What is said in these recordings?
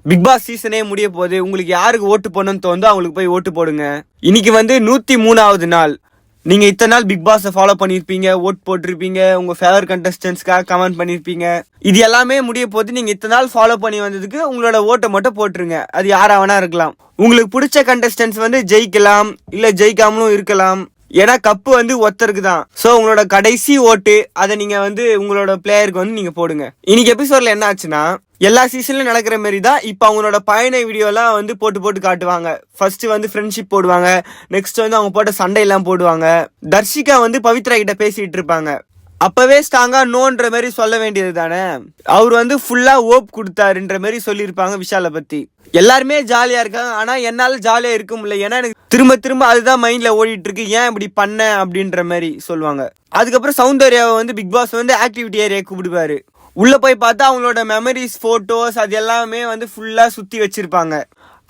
Big pass சீசனே முடிய போகுது. உங்களுக்கு யாருக்கு ஓட்டு போடணும்னு தோணுதோ அவங்களுக்கு போய் ஓட்டு போடுங்க. இன்னைக்கு வந்து 103வது நாள். நீங்க இத்தனை நாள் பிக் பாஸை ஃபாலோ பண்ணிருப்பீங்க, ஓட் போட்டிருப்பீங்க, உங்க ஃபேவரட் கண்டஸ்டன்ஸ்க்காக கமெண்ட் பண்ணிருப்பீங்க. இது எல்லாமே முடிய போது. நீங்க இத்தனை நாள் ஃபாலோ பண்ணி வந்ததுக்கு உங்களோட ஓட்டை மட்டும் போட்டுருங்க. அது யாரா வேணா இருக்கலாம். உங்களுக்கு பிடிச்ச கண்டஸ்டன்ஸ் வந்து ஜெயிக்கலாம், இல்ல ஜெயிக்காமலும் இருக்கலாம். ஏன்னா கப்பு வந்து ஒருத்தருக்கு தான். சோ உங்களோட கடைசி ஓட்டு அதை நீங்க வந்து உங்களோட பிளேயருக்கு வந்து நீங்க போடுங்க. இன்னைக்கு எபிசோட்ல என்ன ஆச்சுன்னா, எல்லா சீசன்லயும் நடக்கிற மாதிரி தான் இப்ப அவங்களோட பயண வீடியோ எல்லாம் வந்து போட்டு காட்டுவாங்க. ஃபர்ஸ்ட் வந்து ஃப்ரெண்ட்ஷிப் போடுவாங்க, நெக்ஸ்ட் வந்து அவங்க போட்ட சண்டை எல்லாம் போடுவாங்க. தர்ஷிகா வந்து பவித்ரா கிட்ட பேசிட்டு இருப்பாங்க. அப்பவே ஸ்ட்ராங்கா நோன்ற மாதிரி சொல்ல வேண்டியது தானே. அவர் வந்து ஃபுல்லா ஓப் கொடுத்தாருன்ற மாதிரி சொல்லியிருப்பாங்க விஷாலை பத்தி. எல்லாருமே ஜாலியா இருக்காங்க, ஆனா என்னால ஜாலியா இருக்க முடியல. ஏன்னா எனக்கு திரும்ப அதுதான் மைண்ட்ல ஓடிட்டு இருக்கு. ஏன் இப்படி பண்ண அப்படின்ற மாதிரி சொல்லுவாங்க. அதுக்கப்புறம் சௌந்தர்யாவை வந்து பிக் பாஸ் வந்து ஆக்டிவிட்டி ஏரியா கூப்பிடுவாரு. உள்ள போய் பார்த்தா அவங்களோட மெமரிஸ், போட்டோஸ் அது எல்லாமே வந்து ஃபுல்லா சுத்தி வச்சிருப்பாங்க.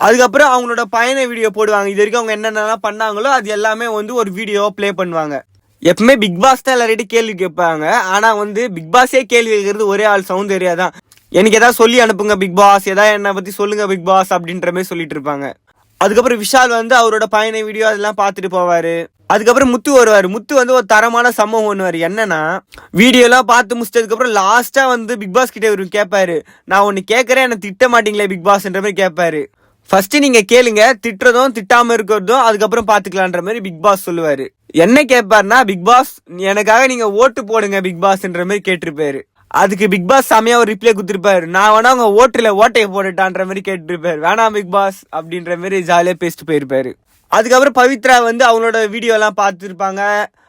அதுக்கப்புறம் அவங்களோட பயண வீடியோ போடுவாங்க. இது வரைக்கும் அவங்க என்னென்னலாம் பண்ணாங்களோ அது எல்லாமே வந்து ஒரு வீடியோ பிளே பண்ணுவாங்க. எப்பவுமே பிக் பாஸ் தான் எல்லார்கிட்டையும் கேள்வி கேட்பாங்க. ஆனா வந்து பிக் பாஸே கேள்வி கேட்கறது ஒரே ஆள் சௌந்தர்யா தான். எனக்கு ஏதாவது சொல்லி அனுப்புங்க பிக் பாஸ், ஏதாவது என்னை பத்தி சொல்லுங்க பிக் பாஸ் அப்படின்ற மாதிரி சொல்லிட்டு இருப்பாங்க. அதுக்கப்புறம் விஷால் வந்து அவரோட பயண வீடியோ அதெல்லாம் பார்த்துட்டு போவாரு. அதுக்கப்புறம் முத்து வருவாரு. முத்து வந்து ஒரு தரமான சம்பவம் பண்ணுவாரு. என்னன்னா, வீடியோ எல்லாம் பார்த்து முடிச்சதுக்கு அப்புறம் லாஸ்டா வந்து பிக் பாஸ் கிட்ட இவரு கேட்பாரு, நான் ஒன்னு கேட்கறேன், என்ன திட்ட மாட்டீங்களே பிக் பாஸ்ன்ற மாதிரி கேட்பாரு. ஃபர்ஸ்ட் நீங்க கேளுங்க, திட்டுறதும் திட்டாம இருக்கிறதும் அதுக்கப்புறம் பாத்துக்கலான்ற மாதிரி பிக் பாஸ் சொல்லுவாரு. என்ன கேட்பாருன்னா, பிக் பாஸ் எனக்காக நீங்க ஓட்டு போடுங்க பிக் பாஸ்ன்ற மாதிரி கேட்டிருப்பாரு. அதுக்கு பிக் பாஸ் செமையா ஒரு ரிப்ளை கொடுத்திருப்பாரு, நான் வேணா உங்க ஓட்டுல ஓட்டையை போட்டுட்டான்ற மாதிரி கேட்டிருப்பாரு. வேணாம் பிக் பாஸ் அப்படின்ற மாதிரி ஜாலியா பேசிட்டு போயிருப்பாரு. அதுக்கப்புறம் பவித்ரா வந்து அவங்களோட வீடியோ எல்லாம் பார்த்துருப்பாங்க.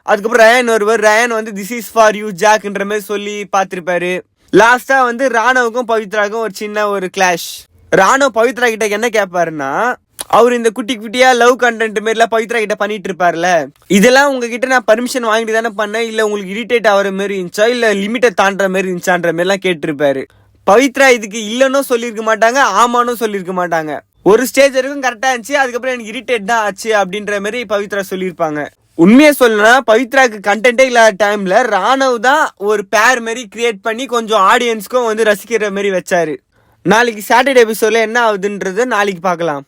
அதுக்கப்புறம் ரயான் வருவார். ரயான் வந்து திஸ் இஸ் ஃபார் யூ ஜாக்ன்ற மாதிரி சொல்லி பார்த்திருப்பாரு. லாஸ்டா வந்து ராணவுக்கும் பவித்ராவுக்கும் ஒரு சின்ன ஒரு கிளாஷ். ராணவ் பவித்ரா கிட்ட என்ன கேட்பாருன்னா, அவர் இந்த குட்டி குட்டியா லவ் கண்டென்ட் மாரிலாம் பவித்ரா கிட்ட பண்ணிட்டு இருப்பாருல, இதெல்லாம் உங்ககிட்ட நான் பர்மிஷன் வாங்கிட்டு தானே பண்ணேன், இல்ல உங்களுக்கு இரிட்டேட் ஆகிற மாதிரி இருந்துச்சா, இல்ல லிமிட்டை தாண்டுற மாதிரி இருந்துச்சான்ற மாதிரி எல்லாம் கேட்டிருப்பாரு. பவித்ரா இதுக்கு இல்லன்னு சொல்லியிருக்க மாட்டாங்க, ஆமானும் சொல்லியிருக்க மாட்டாங்க. ஒரு ஸ்டேஜ் வரைக்கும் கரெக்டா இருந்துச்சு, அதுக்கப்புறம் எனக்கு இரிட்டேட் தான் ஆச்சு அப்படின்ற மாதிரி பவித்ரா சொல்லியிருப்பாங்க. உண்மையை சொல்லணும்னா பவித்ராக்கு கண்டென்ட்டே இல்லாத டைம்ல ராணவ் தான் ஒரு பேர் மாதிரி கிரியேட் பண்ணி கொஞ்சம் ஆடியன்ஸ்க்கும் வந்து ரசிக்கிற மாதிரி வச்சாரு. நாளைக்கு சாட்டர்டே எபிசோட்ல என்ன ஆகுதுன்றது நாளைக்கு பார்க்கலாம்.